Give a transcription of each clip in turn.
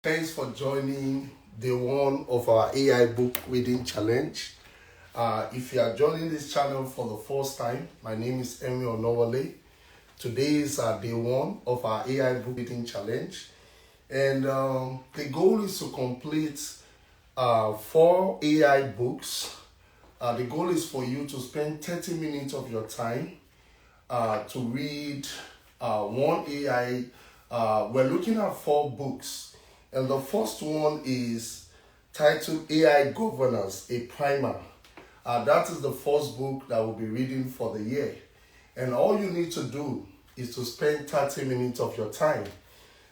Thanks for joining day one of our AI book reading challenge. If you are joining this channel for the first time, my name is Emi Onowale. Today is day one of our AI book reading challenge, and the goal is to complete 4 AI books. The goal is for you to spend 30 minutes of your time to read one AI. We're looking at 4 books. And the first one is titled AI Governance, a Primer. That is the first book that we'll be reading for the year. And all you need to do is to spend 30 minutes of your time.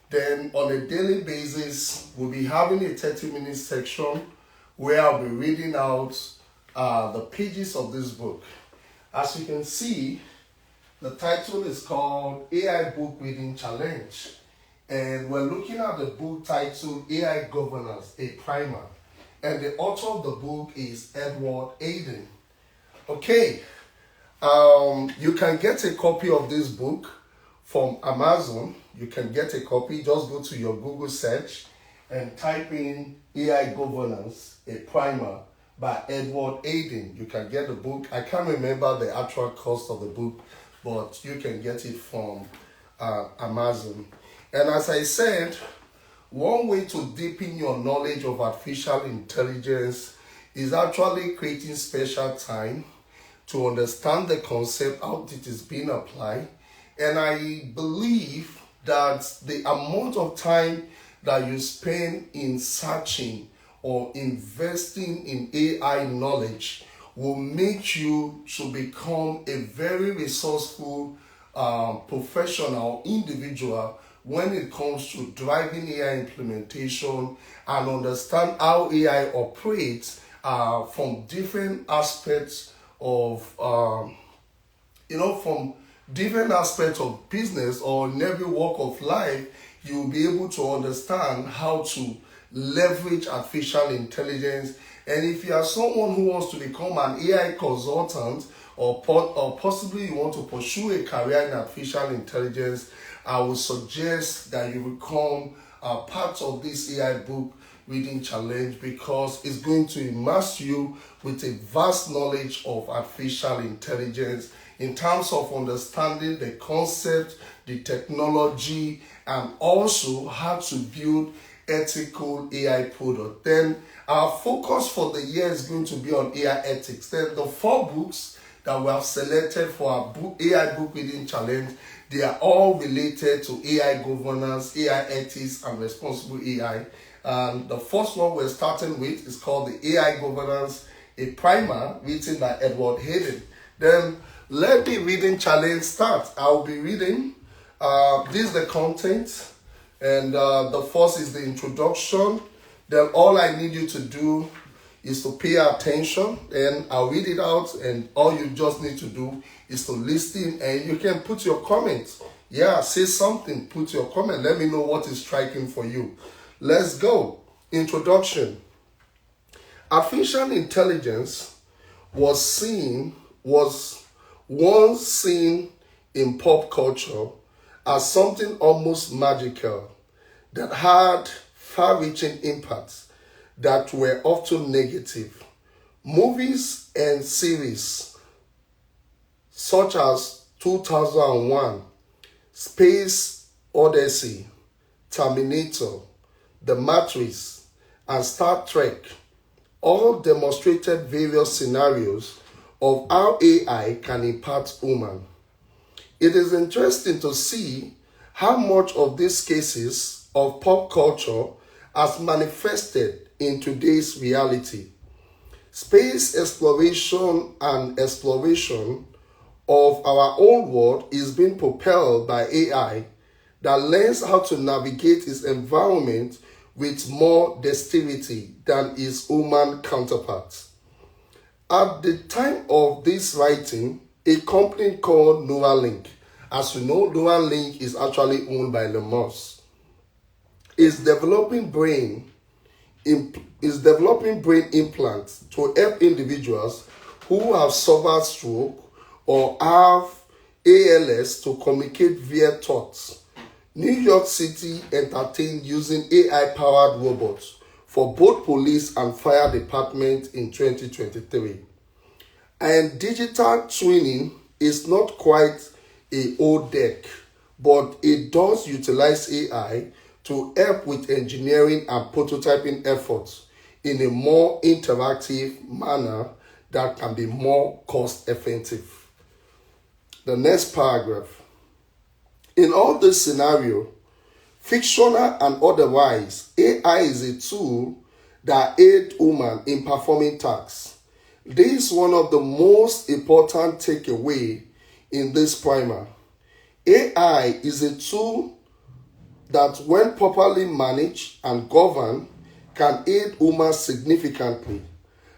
Then on a daily basis, we'll be having a 30-minute section where I'll be reading out the pages of this book. As you can see, the title is called AI Book Reading Challenge. And we're looking at the book titled AI Governance, a Primer. And the author of the book is Edward Aden. Okay, you can get a copy of this book from Amazon. You can get a copy. Just go to your Google search and type in AI Governance, a Primer by Edward Aden. You can get the book. I can't remember the actual cost of the book, but you can get it from Amazon. And as I said, one way to deepen your knowledge of artificial intelligence is actually creating special time to understand the concept, how it is being applied. And I believe that the amount of time that you spend in searching or investing in AI knowledge will make you to become a very resourceful professional individual when it comes to driving AI implementation and understand how AI operates from different aspects of, from different aspects of business or in every walk of life. You'll be able to understand how to leverage artificial intelligence. And if you are someone who wants to become an AI consultant or possibly you want to pursue a career in artificial intelligence, I would suggest that you become a part of this AI book reading challenge, because it's going to immerse you with a vast knowledge of artificial intelligence in terms of understanding the concept, the technology, and also how to build ethical AI product. Then our focus for the year is going to be on AI ethics. Then the 4 books that we have selected for our AI book reading challenge, they are all related to AI governance, AI ethics, and responsible AI. The first one we're starting with is called the AI Governance, a Primer, written by Edward Aden. Then let the reading challenge start. I'll be reading. This is the content, and the first is the introduction. Then all I need you to do is to pay attention, and I'll read it out, and all you just need to do is to listen, and you can put your comments. Yeah, say something, put your comment. Let me know what is striking for you. Let's go. Introduction. Artificial intelligence was once seen in pop culture as something almost magical that had far-reaching impacts that were often negative. Movies and series such as 2001, Space Odyssey, Terminator, The Matrix, and Star Trek all demonstrated various scenarios of how AI can impact human. It is interesting to see how much of these cases of pop culture has manifested in today's reality. Space exploration and exploration of our own world is being propelled by AI that learns how to navigate its environment with more dexterity than its human counterparts. At the time of this writing, a company called Neuralink, as you know, Neuralink is actually owned by Elon Musk, is developing brain implants to help individuals who have suffered stroke or have ALS to communicate via thoughts New York City entertained using AI-powered robots for both police and fire departments in 2023. And digital twinning is not quite a old deck, but it does utilize AI to help with engineering and prototyping efforts in a more interactive manner that can be more cost effective. The next paragraph. In all this scenario, fictional and otherwise, AI is a tool that aids women in performing tasks. This is one of the most important takeaways in this primer. AI is a tool that, when properly managed and governed, can aid women significantly.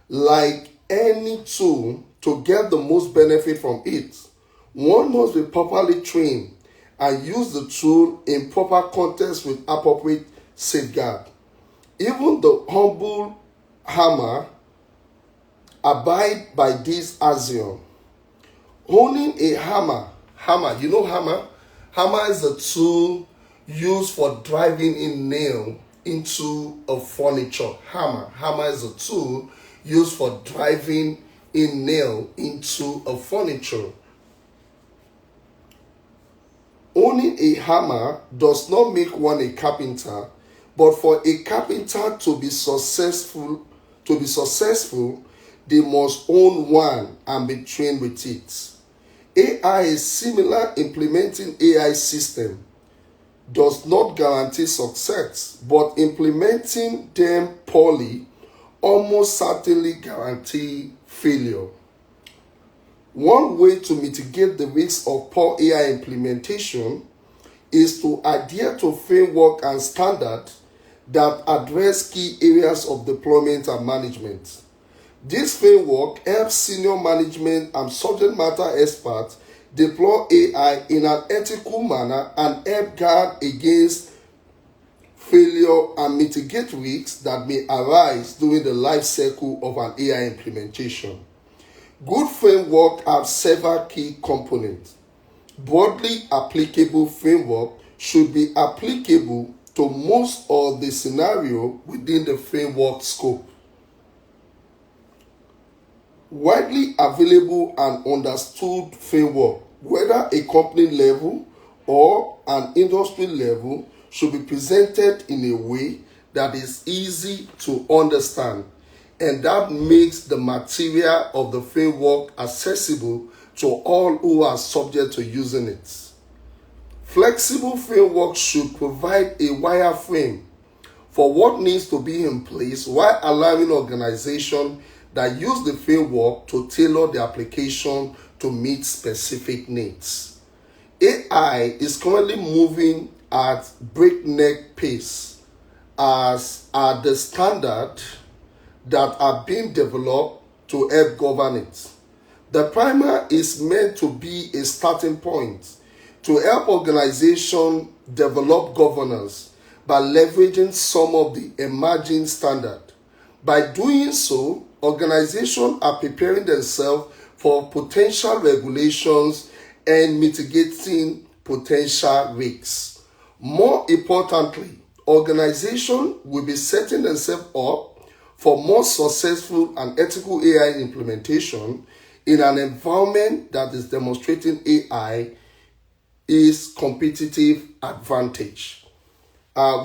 Like any tool, to get the most benefit from it, one must be properly trained and use the tool in proper context with appropriate safeguard. Even the humble hammer abide by this axiom. Owning a hammer, you know hammer? Hammer is a tool used for driving in nail into a furniture. Hammer is a tool used for driving in nail into a furniture. Owning a hammer does not make one a carpenter, but for a carpenter to be successful, they must own one and be trained with it. AI is similar. Implementing AI system does not guarantee success, but implementing them poorly almost certainly guarantee failure. One way to mitigate the risk of poor AI implementation is to adhere to framework and standards that address key areas of deployment and management. This framework helps senior management and subject matter experts deploy AI in an ethical manner and help guard against failure and mitigate risks that may arise during the life cycle of an AI implementation. Good framework have several key components. Broadly applicable framework should be applicable to most of the scenario within the framework scope. Widely available and understood framework, whether a company level or an industry level, should be presented in a way that is easy to understand and that makes the material of the framework accessible to all who are subject to using it. Flexible framework should provide a wireframe for what needs to be in place while allowing organizations that use the framework to tailor the application to meet specific needs. AI is currently moving at breakneck pace as are the standards that are being developed to help govern it. The primer is meant to be a starting point to help organizations develop governance by leveraging some of the emerging standards. By doing so, organizations are preparing themselves for potential regulations and mitigating potential risks. More importantly, organizations will be setting themselves up for more successful and ethical AI implementation in an environment that is demonstrating AI is competitive advantage.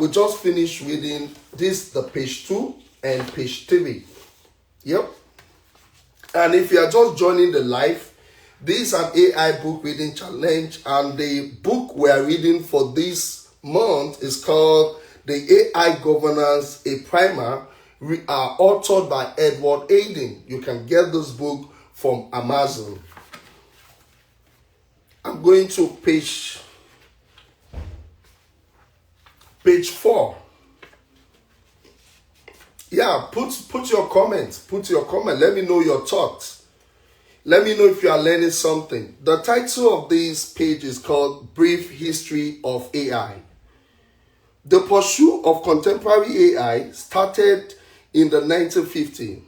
We just finished reading this, the page 2 and page 3. Yep. And if you are just joining the live, this is an AI book reading challenge, and the book we are reading for this month is called The AI Governance, a Primer, authored by Edward Aiden. You can get this book from Amazon. I'm going to page 4. Yeah, put your comments. Let me know your thoughts. Let me know if you are learning something. The title of this page is called Brief History of AI. The pursuit of contemporary AI started in the 1950s.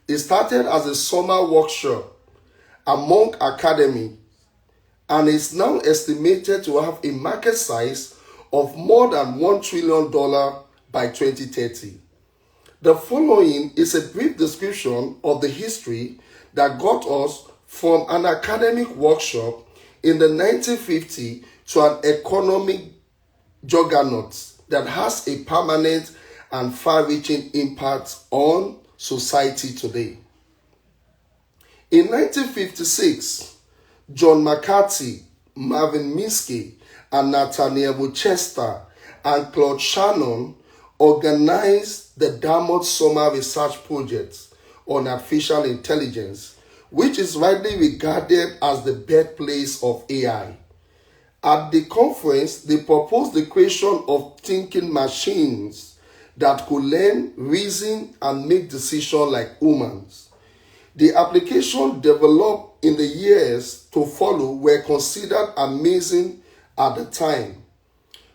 It started as a summer workshop among academy and is now estimated to have a market size of more than $1 trillion by 2030. The following is a brief description of the history that got us from an academic workshop in the 1950s to an economic juggernaut that has a permanent and far-reaching impact on society today. In 1956, John McCarthy, Marvin Minsky, and Nathaniel Winchester and Claude Shannon organized the Dartmouth Summer Research Project on Artificial Intelligence, which is widely regarded as the birthplace of AI. At the conference, they proposed the creation of thinking machines that could learn, reason, and make decisions like humans. The applications developed in the years to follow were considered amazing at the time.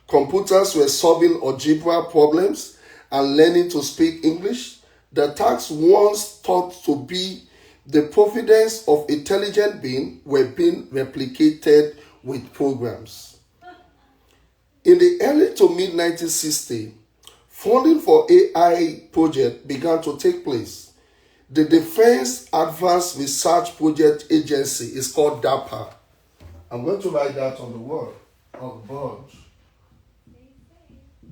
Computers were solving algebra problems and learning to speak English. The tasks once thought to be the providence of intelligent beings were being replicated with programs. In the early to mid-1960s, funding for AI projects began to take place. The Defense Advanced Research Project Agency is called DARPA. I'm going to write that on the wall, on the board.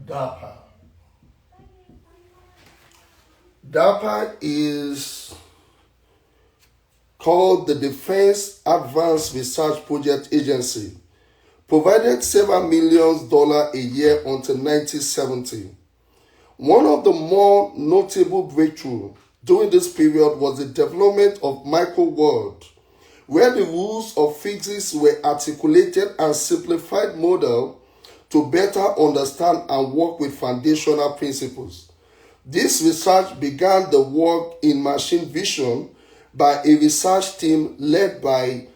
DARPA. DARPA is called the Defense Advanced Research Project Agency, provided several million dollars a year until 1970. One of the more notable breakthroughs during this period was the development of microworld, where the rules of physics were articulated and simplified model to better understand and work with foundational principles. This research began the work in machine vision by a research team led by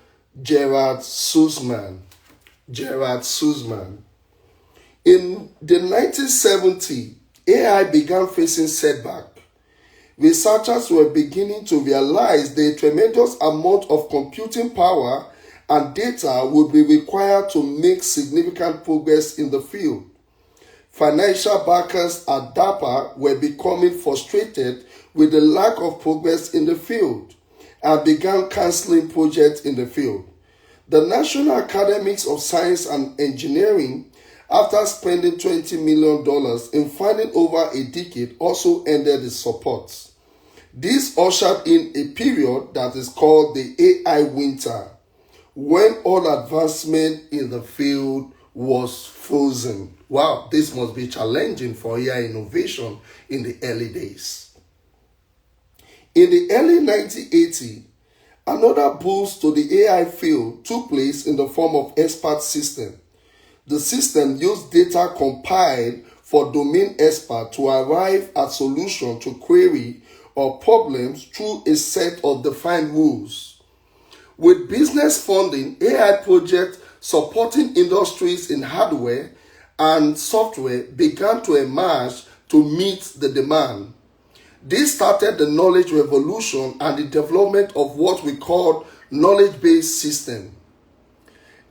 Gerard Sussman. In the 1970s, AI began facing setback. Researchers were beginning to realize the tremendous amount of computing power and data would be required to make significant progress in the field. Financial backers at DARPA were becoming frustrated with the lack of progress in the field and began canceling projects in the field. The National Academies of Science and Engineering, after spending $20 million in funding over a decade, also ended its support. This ushered in a period that is called the AI winter, when all advancement in the field was frozen. Wow, this must be challenging for AI innovation in the early days. In the early 1980s, another boost to the AI field took place in the form of expert system. The system used data compiled for domain experts to arrive at solutions to query or problems through a set of defined rules. With business funding, AI projects supporting industries in hardware and software began to emerge to meet the demand. This started the knowledge revolution and the development of what we call knowledge-based systems.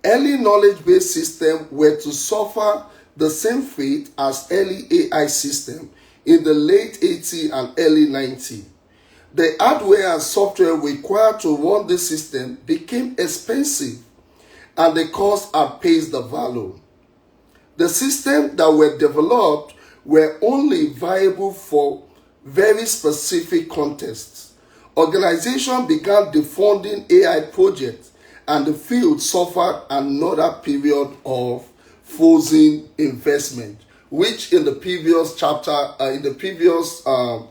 Early knowledge-based systems were to suffer the same fate as early AI systems in the late 80s and early 90s. The hardware and software required to run the system became expensive, and the cost outpaced the value. The systems that were developed were only viable for very specific contexts. Organizations began defunding AI projects, and the field suffered another period of frozen investment, which in the previous chapter,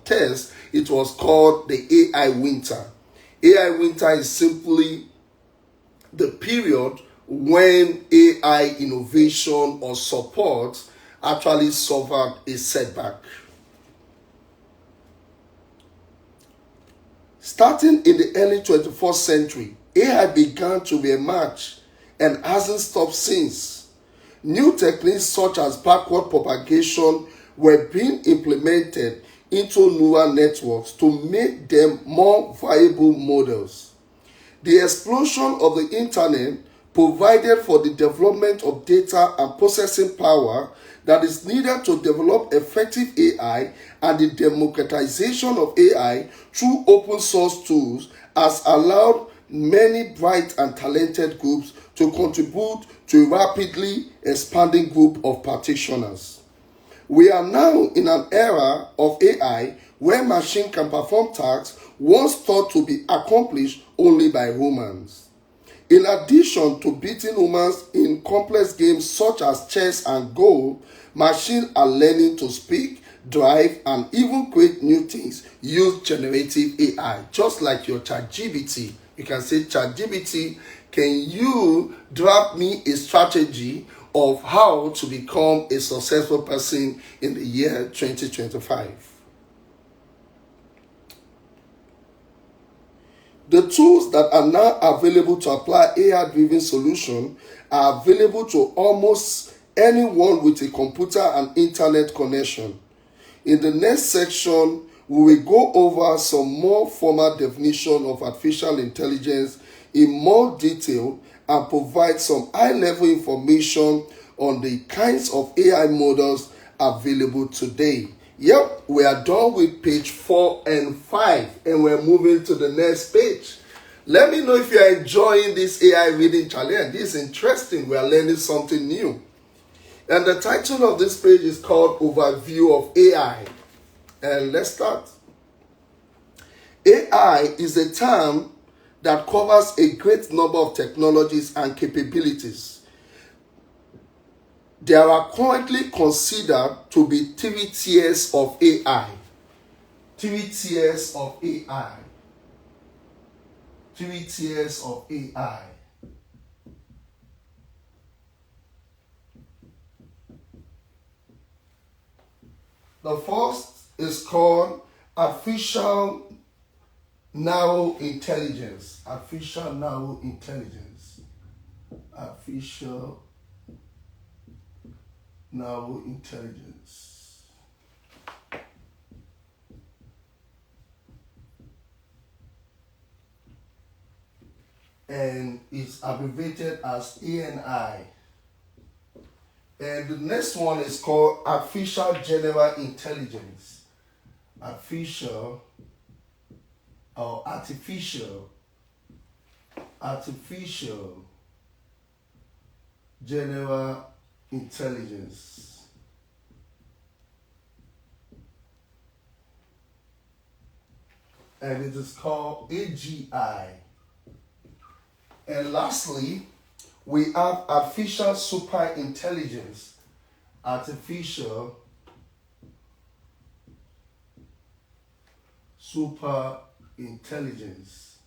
test, it was called the AI winter. AI winter is simply the period when AI innovation or support actually suffered a setback. Starting in the early 21st century, AI began to reemerge and hasn't stopped since. New techniques such as backward propagation were being implemented into neural networks to make them more viable models. The explosion of the internet provided for the development of data and processing power that is needed to develop effective AI, and the democratization of AI through open source tools has allowed many bright and talented groups to contribute to a rapidly expanding group of practitioners. We are now in an era of AI where machine can perform tasks once thought to be accomplished only by humans. In addition to beating humans in complex games such as chess and Go, machines are learning to speak, drive, and even create new things use generative AI. Just like your ChatGPT, you can say, ChatGPT, can you draft me a strategy of how to become a successful person in the year 2025? The tools that are now available to apply AI-driven solutions are available to almost anyone with a computer and internet connection. In the next section, we will go over some more formal definition of artificial intelligence in more detail and provide some high-level information on the kinds of AI models available today. Yep, we are done with page 4 and 5 and we're moving to the next page. Let me know if you are enjoying this AI reading challenge. This is interesting. We are learning something new. And the title of this page is called Overview of AI. And let's start. AI is a term that covers a great number of technologies and capabilities. There are currently considered to be 3 tiers of AI. 3 tiers of AI. 3 tiers of AI. The first is called artificial narrow intelligence. Artificial narrow intelligence. Artificial narrow intelligence. And it's abbreviated as ANI. And the next one is called artificial general intelligence. Artificial general intelligence. And it is called AGI. And lastly, we have artificial super intelligence. Artificial super intelligence.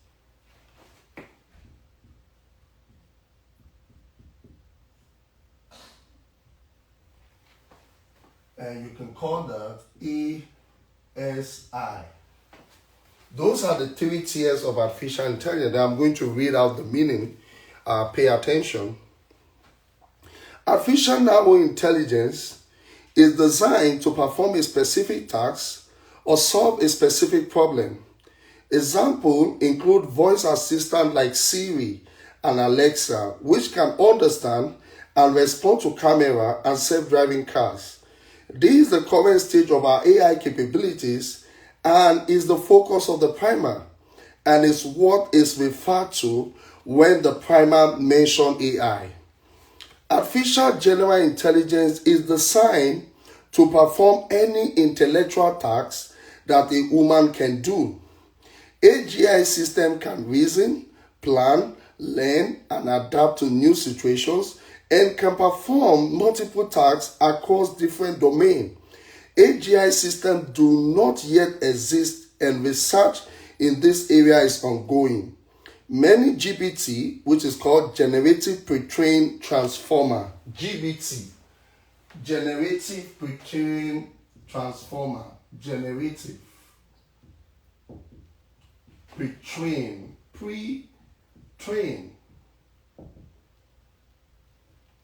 And you can call that ASI. Those are the 3 tiers of artificial intelligence. I'm going to read out the meaning. Pay attention. Artificial narrow intelligence is designed to perform a specific task or solve a specific problem. Examples include voice assistants like Siri and Alexa, which can understand and respond to camera and self-driving cars. This is the current stage of our AI capabilities and is the focus of the primer, and is what is referred to when the primer mentions AI. Artificial general intelligence is designed to perform any intellectual task that a human can do. AGI system can reason, plan, learn, and adapt to new situations and can perform multiple tasks across different domains. AGI systems do not yet exist and research in this area is ongoing. Many GPT, which is called Generative Pre-trained Transformer, GBT, Generative Pre-trained Transformer, Generative Pre-trained,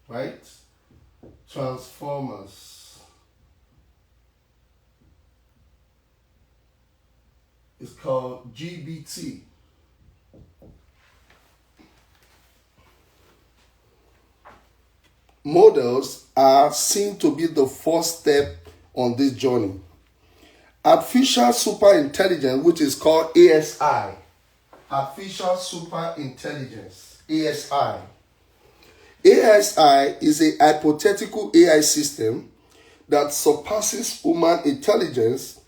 right? Transformers. It's called GBT. models are seen to be the first step on this journey. Artificial superintelligence, which is called ASI, artificial superintelligence, ASI. ASI is a hypothetical AI system that surpasses human intelligence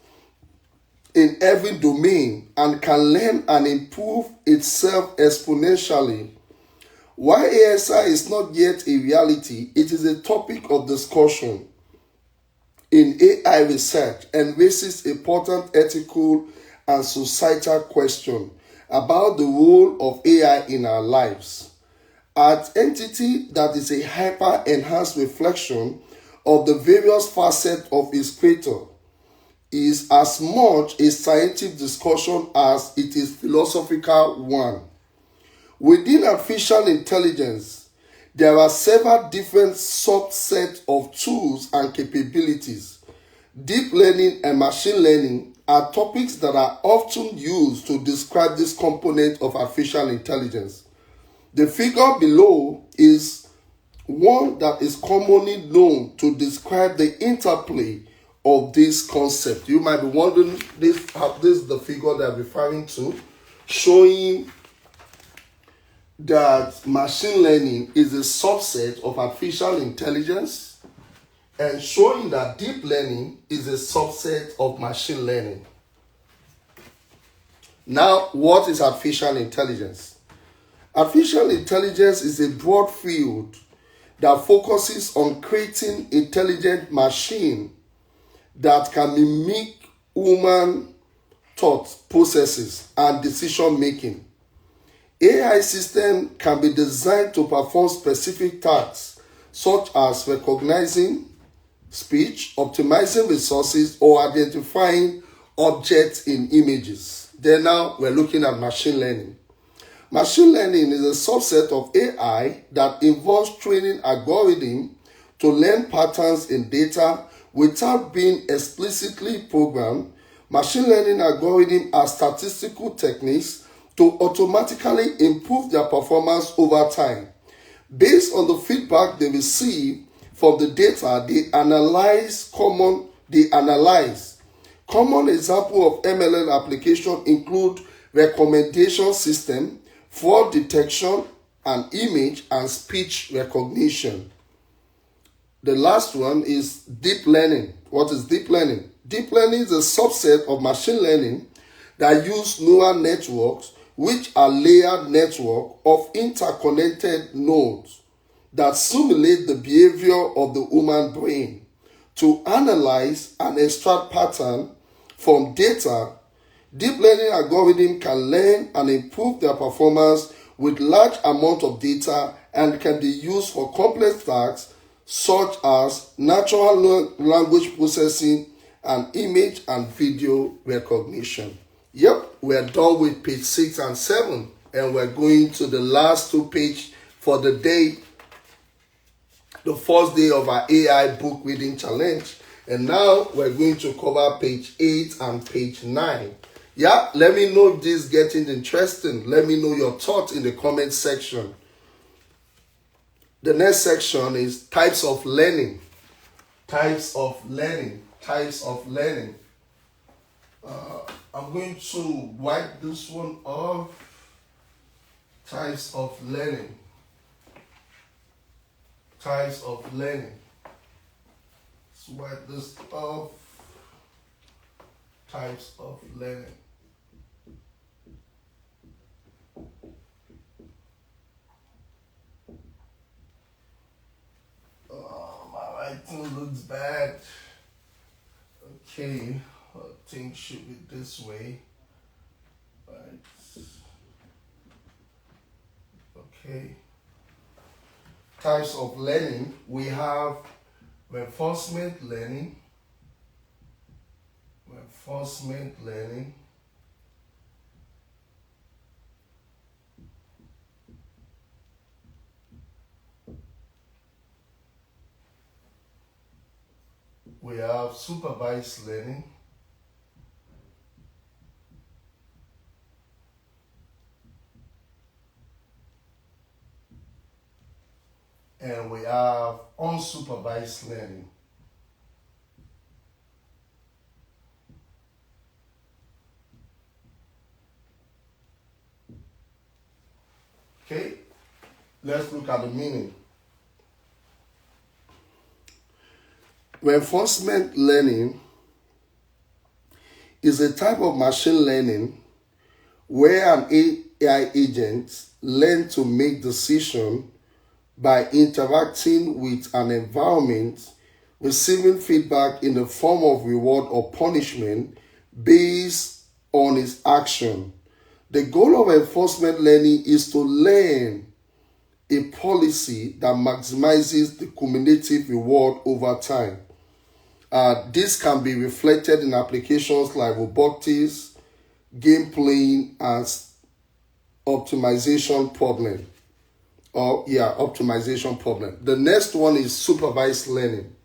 in every domain and can learn and improve itself exponentially. While ASI is not yet a reality, it is a topic of discussion in AI research and raises important ethical and societal questions about the role of AI in our lives. An entity that is a hyper-enhanced reflection of the various facets of its creator is as much a scientific discussion as it is philosophical one. Within artificial intelligence, there are several different subsets of tools and capabilities. Deep learning and machine learning are topics that are often used to describe this component of artificial intelligence. The figure below is one that is commonly known to describe the interplay of this concept. You might be wondering, this is the figure that I'm referring to, showing that machine learning is a subset of artificial intelligence and showing that deep learning is a subset of machine learning. Now, what is artificial intelligence? Artificial intelligence is a broad field that focuses on creating intelligent machines that can mimic human thought processes and decision making. AI systems can be designed to perform specific tasks such as recognizing speech, optimizing resources, or identifying objects in images. Then now we're looking at machine learning. Machine learning is a subset of AI that involves training algorithms to learn patterns in data without being explicitly programmed. Machine learning algorithms are statistical techniques to automatically improve their performance over time. Based on the feedback they receive from the data, they analyze. Common examples of MLM application include recommendation system, fraud detection, and image and speech recognition. The last one is deep learning. What is deep learning? Deep learning is a subset of machine learning that use neural networks, which are layered networks of interconnected nodes that simulate the behavior of the human brain to analyze and extract patterns from data. Deep learning algorithms can learn and improve their performance with large amounts of data and can be used for complex tasks such as natural language processing and image and video recognition. Yep, we're done with page 6 and 7, and we're going to the last two pages for the day, the first day of our AI book reading challenge. And now we're going to cover page 8 and page 9. Yeah, let me know if this is getting interesting. Let me know your thoughts in the comment section. The next section is types of learning. Types of learning. Types of learning. I'm going to wipe this one off. Types of learning. Types of learning. Let's wipe this off. Types of learning. My writing looks bad. Okay, I think should be this way. Right. Okay. Types of learning. We have reinforcement learning. Reinforcement learning. We have supervised learning. and we have unsupervised learning. Okay, let's look at the meaning. Reinforcement learning is a type of machine learning where an AI agent learns to make decisions by interacting with an environment, receiving feedback in the form of reward or punishment based on its action. The goal of reinforcement learning is to learn a policy that maximizes the cumulative reward over time. This can be reflected in applications like robotics, game playing, and optimization problem. Optimization problem. The next one is supervised learning.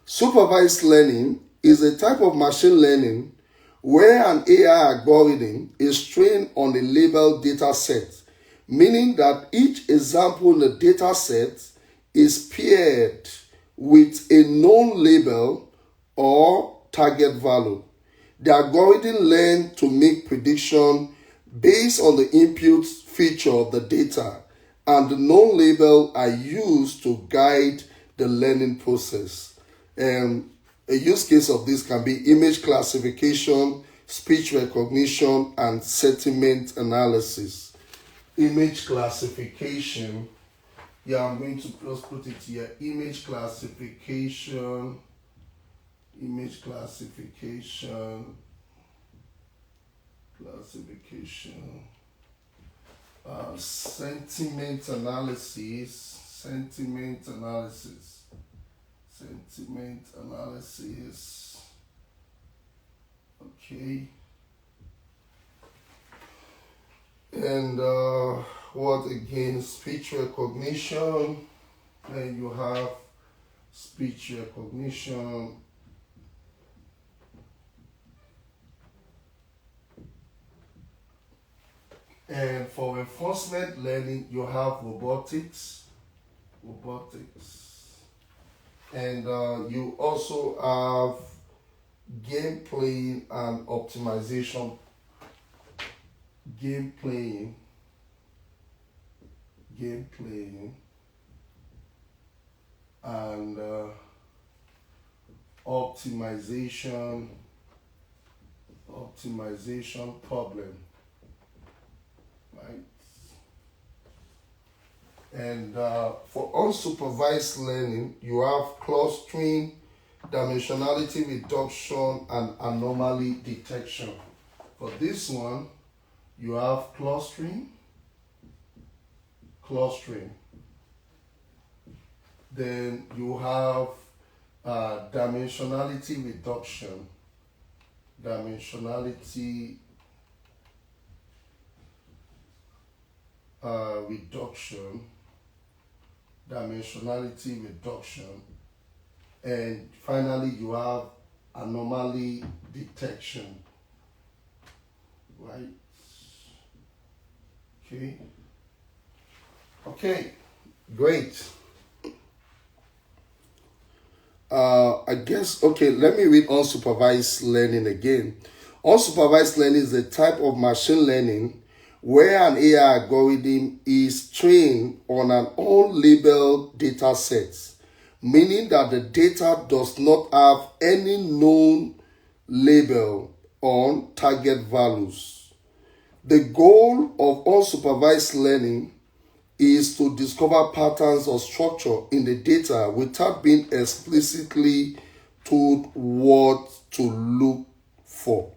Supervised learning is a type of machine learning where an AI algorithm is trained on a labeled data set, meaning that each example in the data set is paired with a known label or target value. The algorithm learns to make prediction based on the input feature of the data, and the known label are used to guide the learning process. A use case of this can be image classification, speech recognition, and sentiment analysis. Image classification. I'm going to just put it here. Image classification, sentiment analysis. Okay. And what again? Speech recognition. And you have speech recognition. And for reinforcement learning, you have robotics. And you also have game playing and optimization. Game playing and optimization problem, right? And for unsupervised learning, you have clustering, dimensionality reduction, and anomaly detection. For this one, you have clustering. Then you have dimensionality reduction. And finally you have anomaly detection, right? Okay, great. Let me read unsupervised learning again. Unsupervised learning is a type of machine learning where an AI algorithm is trained on an unlabeled data set, meaning that the data does not have any known label on target values. The goal of unsupervised learning is to discover patterns or structure in the data without being explicitly told what to look for.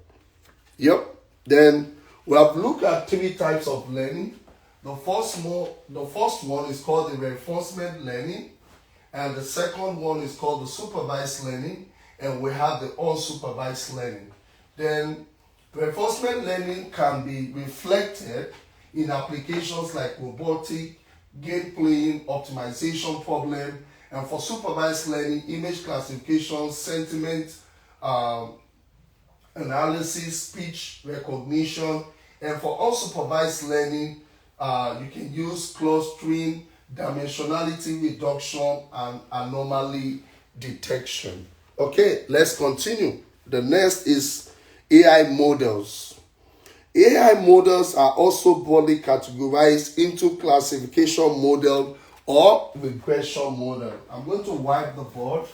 Then we have looked at three types of learning. The first one is called the reinforcement learning, and the second one is called the supervised learning, and we have the unsupervised learning. Then reinforcement learning can be reflected in applications like robotic, game playing, optimization problem, and for supervised learning, image classification, sentiment analysis, speech recognition, and for unsupervised learning, you can use clustering, dimensionality reduction, and anomaly detection. Okay, let's continue. The next is AI models. AI models are also broadly categorized into classification model or regression model. I'm going to wipe the board.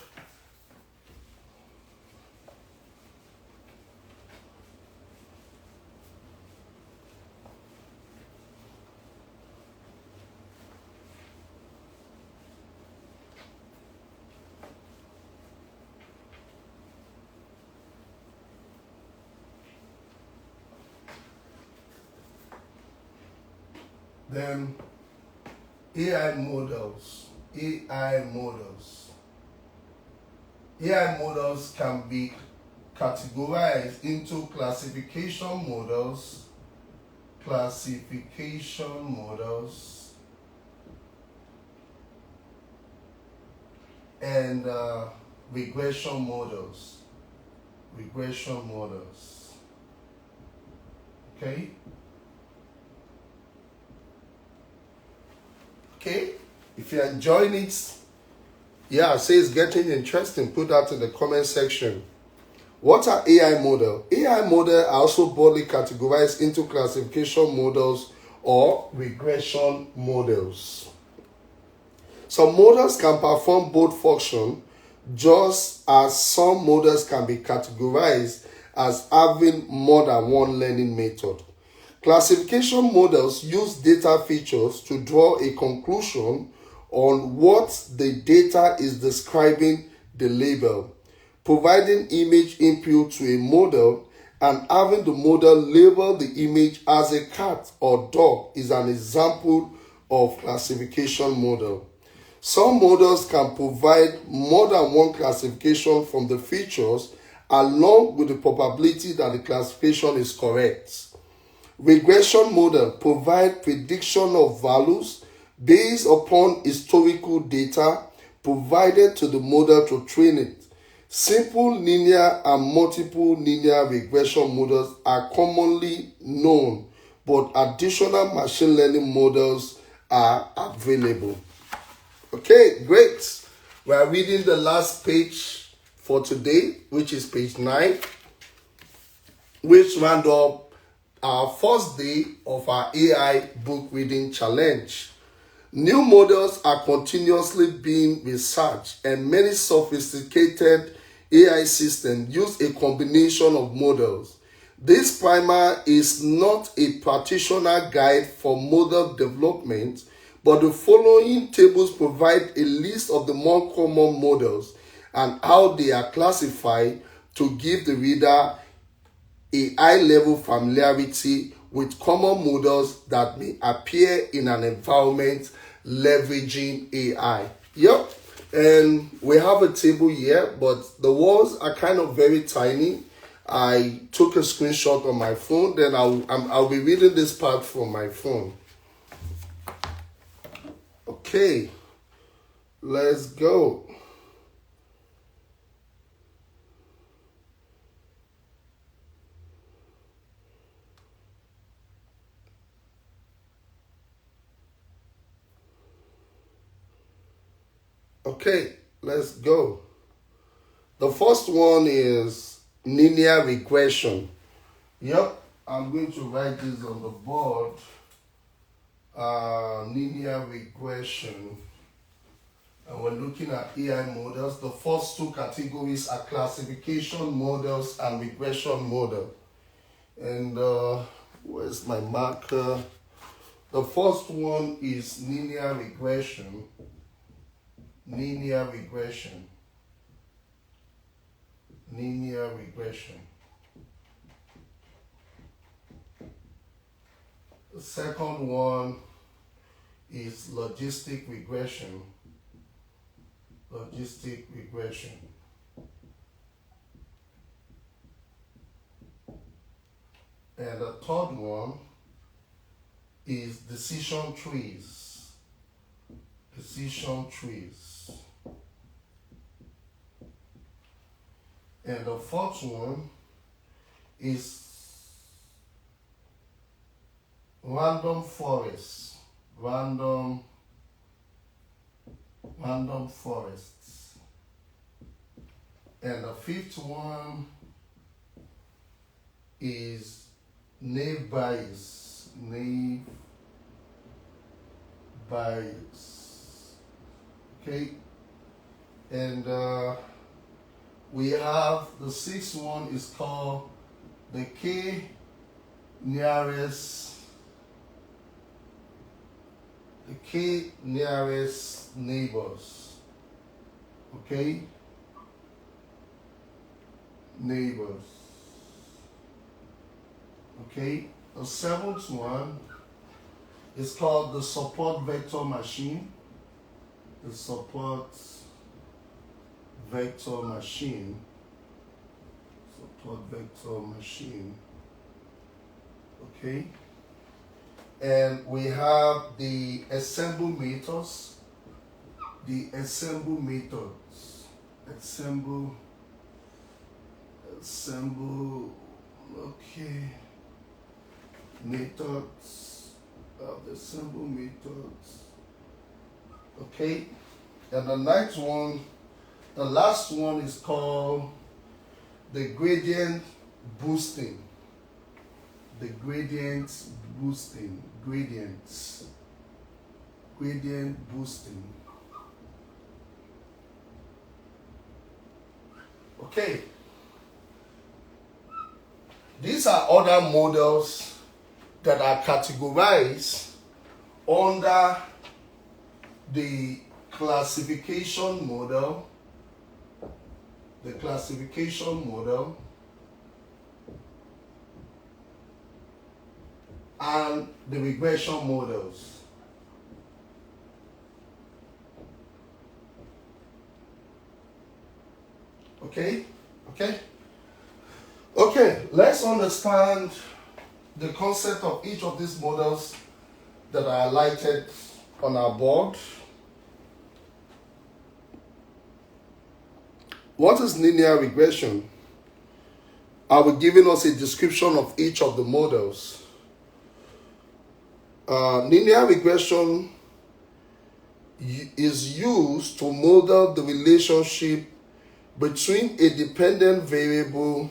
Then AI models. AI models. AI models can be categorized into classification models, and regression models. Regression models. Okay. Okay. If you're enjoying it, yeah, say it's getting interesting. Put that in the comment section. What are AI models? AI models are also broadly categorized into classification models or regression models. Some models can perform both functions, just as some models can be categorized as having more than one learning method. Classification models use data features to draw a conclusion on what the data is describing the label, providing image input to a model and having the model label the image as a cat or dog is an example of classification model. Some models can provide more than one classification from the features along with the probability that the classification is correct. Regression model provide prediction of values based upon historical data provided to the model to train it. Simple linear and multiple linear regression models are commonly known, but additional machine learning models are available. Okay, great. We are reading the last page for today, which is page 9, which round up our first day of our AI book reading challenge. New models are continuously being researched, and many sophisticated AI systems use a combination of models. This primer is not a practitioner guide for model development, but the following tables provide a list of the more common models and how they are classified to give the reader a high-level familiarity with common models that may appear in an environment leveraging AI. Yep, and we have a table here, but the walls are kind of very tiny. I took a screenshot on my phone, then I'll be reading this part from my phone. Okay, let's go. Okay, let's go. The first one is linear regression. Yep, I'm going to write this on the board. Linear regression. And we're looking at AI models. The first two categories are classification models and regression model. And where's my marker? The first one is linear regression. Linear regression. Linear regression. The second one is logistic regression. Logistic regression. And the third one is decision trees. Decision trees. And the fourth one is random forest. Random Random forests. And the fifth one is naive bias. Naive bias. Okay. And we have the sixth one is called the K nearest neighbors. Okay, neighbors. Okay, the seventh one is called the support vector machine. The support vector machine. Support vector machine. Okay. And we have the assemble methods. The assemble methods. Assemble. Okay. Methods. The assemble methods. Okay. And the next one, the last one is called the gradient boosting. The gradient boosting. Gradient boosting. Okay. These are other models that are categorized under the classification model. The classification model. And the regression models. Okay? Okay, let's understand the concept of each of these models that are highlighted on our board. What is linear regression? I will give us a description of each of the models. Linear regression is used to model the relationship between a dependent variable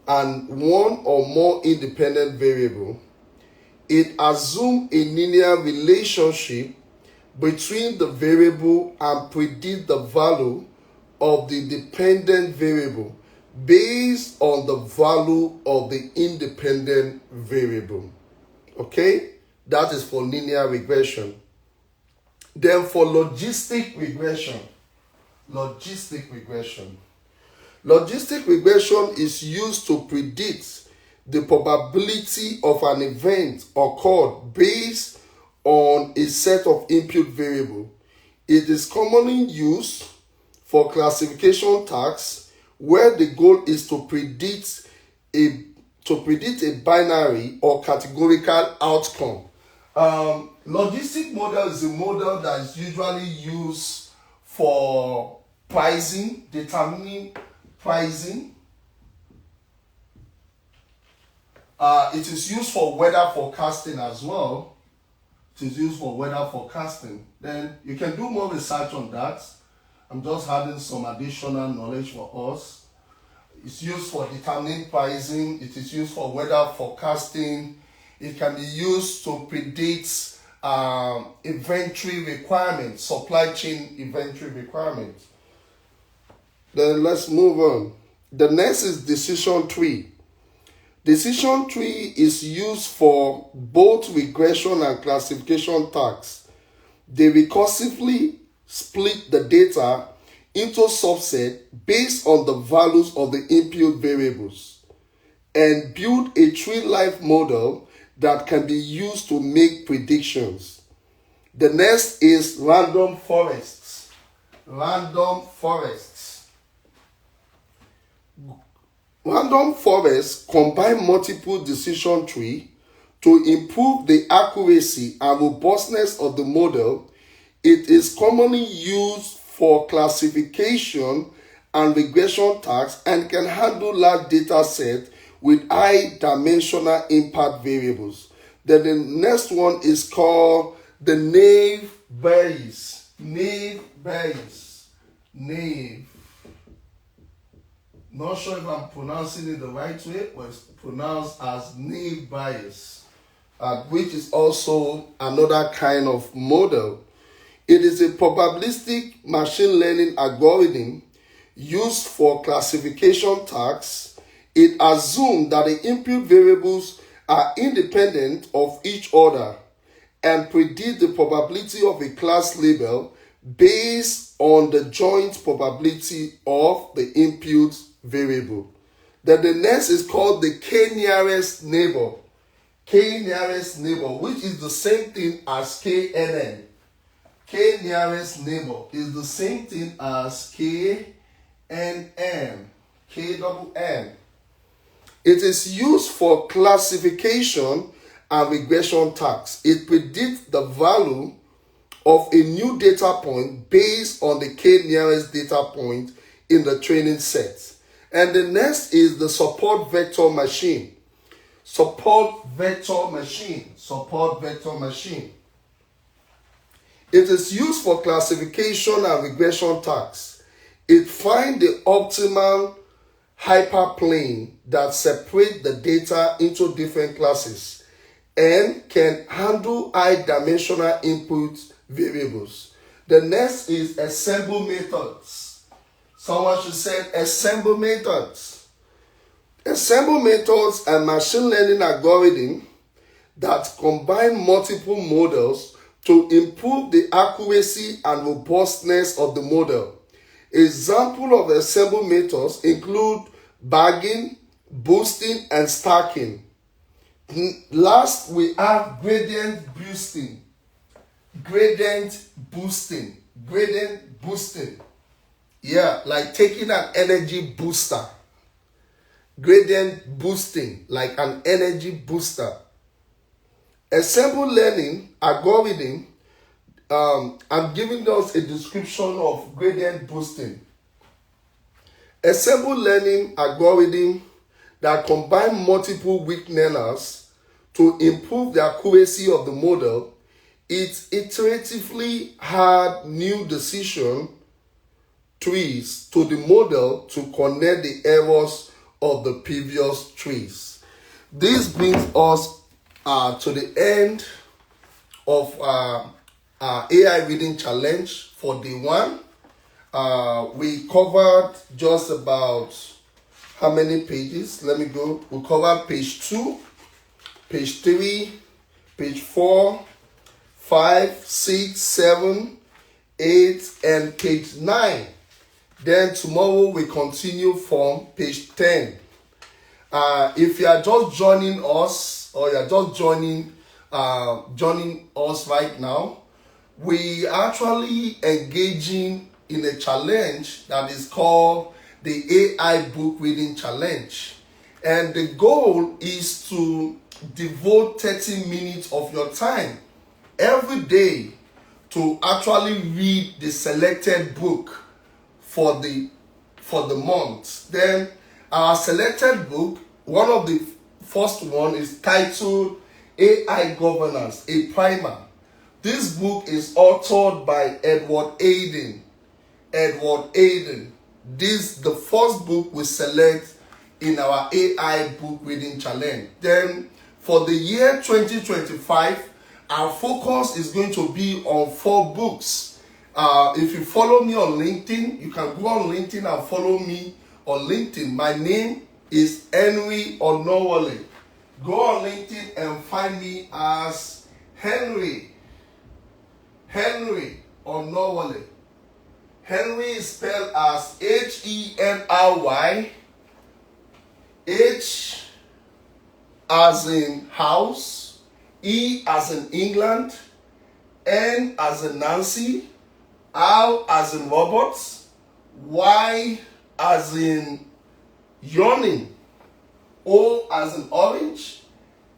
and one or more independent variable. It assumes a linear relationship between the variable and predict the value of the dependent variable based on the value of the independent variable. Okay? That is for linear regression. Then for logistic regression. Logistic regression is used to predict the probability of an event occurred based on a set of input variables. It is commonly used for classification tasks where the goal is to predict a binary or categorical outcome. Logistic model is a model that is usually used for pricing, determining pricing. It is used for weather forecasting as well. Then you can do more research on that. I'm just adding some additional knowledge for us. It's used for determining pricing. It is used for weather forecasting. It can be used to predict inventory requirements, supply chain inventory requirements. Then let's move on. The next is decision tree. Decision tree is used for both regression and classification tasks. They recursively split the data into subsets based on the values of the input variables and build a tree-like model that can be used to make predictions. The next is random forests. Random forests combine multiple decision trees to improve the accuracy and robustness of the model. It is commonly used for classification and regression tasks and can handle large data sets with high dimensional impact variables. Then the next one is called the naive Bayes. Naive Bayes. Naive. Not sure if I'm pronouncing it the right way, but it's pronounced as naive Bayes, which is also another kind of model. It is a probabilistic machine learning algorithm used for classification tasks. It assumes that the input variables are independent of each other and predict the probability of a class label based on the joint probability of the input variable. Then the next is called the k-nearest neighbor. K-nearest neighbor, which is the same thing as KNN. K-nearest neighbor is the same thing as KNN. K-double-N. It is used for classification and regression tasks. It predicts the value of a new data point based on the k-nearest data point in the training set. And the next is the support vector machine. Support vector machine. Support vector machine. It is used for classification and regression tasks. It finds the optimal hyperplane that separates the data into different classes and can handle high-dimensional input variables. The next is assemble methods. Someone should say assemble methods. Assemble methods are machine learning algorithms that combine multiple models to improve the accuracy and robustness of the model. Examples of assemble methods include bagging, boosting, and stacking. Last, we have gradient boosting. Gradient boosting. Gradient boosting. Yeah, like taking an energy booster. Gradient boosting, like an energy booster. Assemble learning algorithm. I'm giving us a description of gradient boosting. Assemble learning algorithm that combine multiple weak learners to improve the accuracy of the model. It iteratively add new decision trees to the model to connect the errors of the previous trees. This brings us to the end of our AI reading challenge for day 1. We covered just about how many pages? Let me go. We covered page 2, page 3, page 4, 5, 6, 7, 8, and page 9. Then tomorrow we continue from page 10. If you are just joining us, or you are just joining us right now, we are actually engaging in a challenge that is called the AI book reading challenge. And the goal is to devote 30 minutes of your time every day to actually read the selected book for the month. Then our selected book, one of the first one is titled AI Governance, a Primer. This book is authored by Edward Aiden. This the first book we select in our AI book reading challenge. Then for the year 2025, our focus is going to be on 4 books. If you follow me on LinkedIn, you can go on LinkedIn and follow me on LinkedIn. My name is Henry Onowale. Go on LinkedIn and find me as Henry Onowale. Henry is spelled as Henry, H as in house, E as in England, N as in Nancy, R as in robots, Y as in yawning, O as in orange,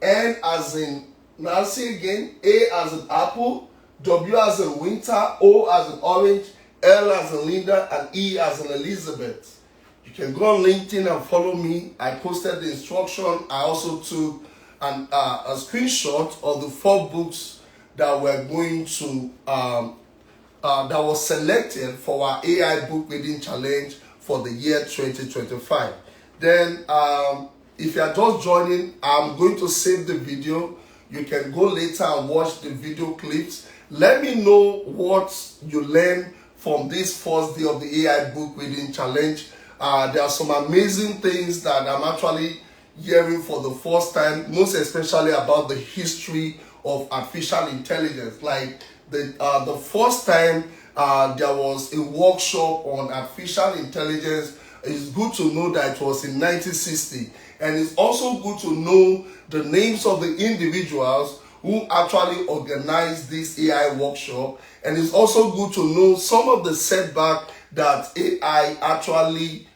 N as in Nancy again, A as in apple, W as in winter, O as in orange, L as in Linda, and E as in Elizabeth. You can go on LinkedIn and follow me. I posted the instruction. I also took a screenshot of the 4 books that we're going to that was selected for our AI book reading challenge for the year 2025. Then if you are just joining, I'm going to save the video. You can go later and watch the video clips. Let me know what you learned from this first day of the AI book reading challenge. There are some amazing things that I'm actually hearing for the first time, most especially about the history of artificial intelligence. Like the first time there was a workshop on artificial intelligence, it's good to know that it was in 1960, and it's also good to know the names of the individuals who actually organized this AI workshop, and it's also good to know some of the setback that AI actually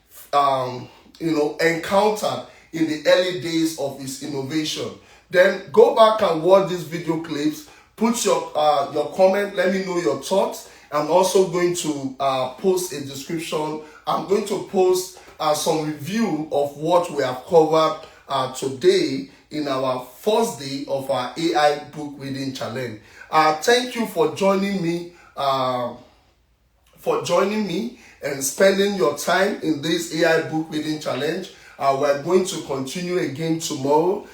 encountered in the early days of its innovation. Then go back and watch these video clips. Put your comment. Let me know your thoughts. I'm also going to post a description. I'm going to post some review of what we have covered today in our first day of our AI book reading challenge. Thank you for joining me. And spending your time in this AI book reading challenge. We're going to continue again tomorrow.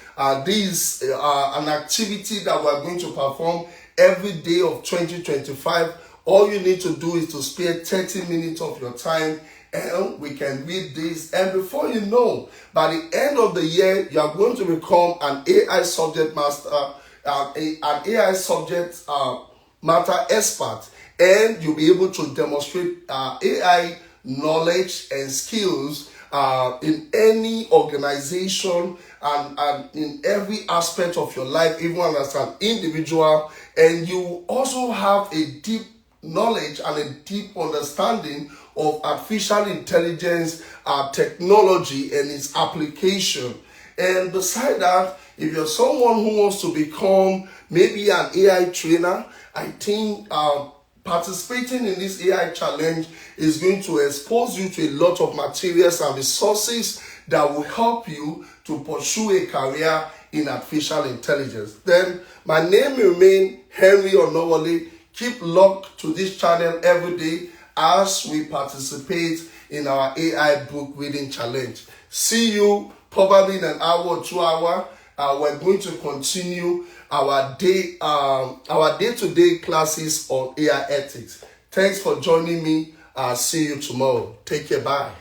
This is an activity that we're going to perform every day of 2025. All you need to do is to spare 30 minutes of your time, and we can read this. And before you know, by the end of the year, you are going to become an AI subject master, an AI subject matter expert, and you'll be able to demonstrate AI knowledge and skills in any organization and in every aspect of your life, even as an individual. And you also have a deep knowledge and a deep understanding of artificial intelligence technology and its application. And beside that, if you're someone who wants to become maybe an AI trainer, I think participating in this AI challenge is going to expose you to a lot of materials and resources that will help you to pursue a career in artificial intelligence. Then my name will remain Henry Onowale. Keep locked to this channel every day as we participate in our AI book reading challenge. See you probably in an hour or 2 hours. We're going to continue our day-to-day classes on AI ethics. Thanks for joining me. See you tomorrow. Take care. Bye.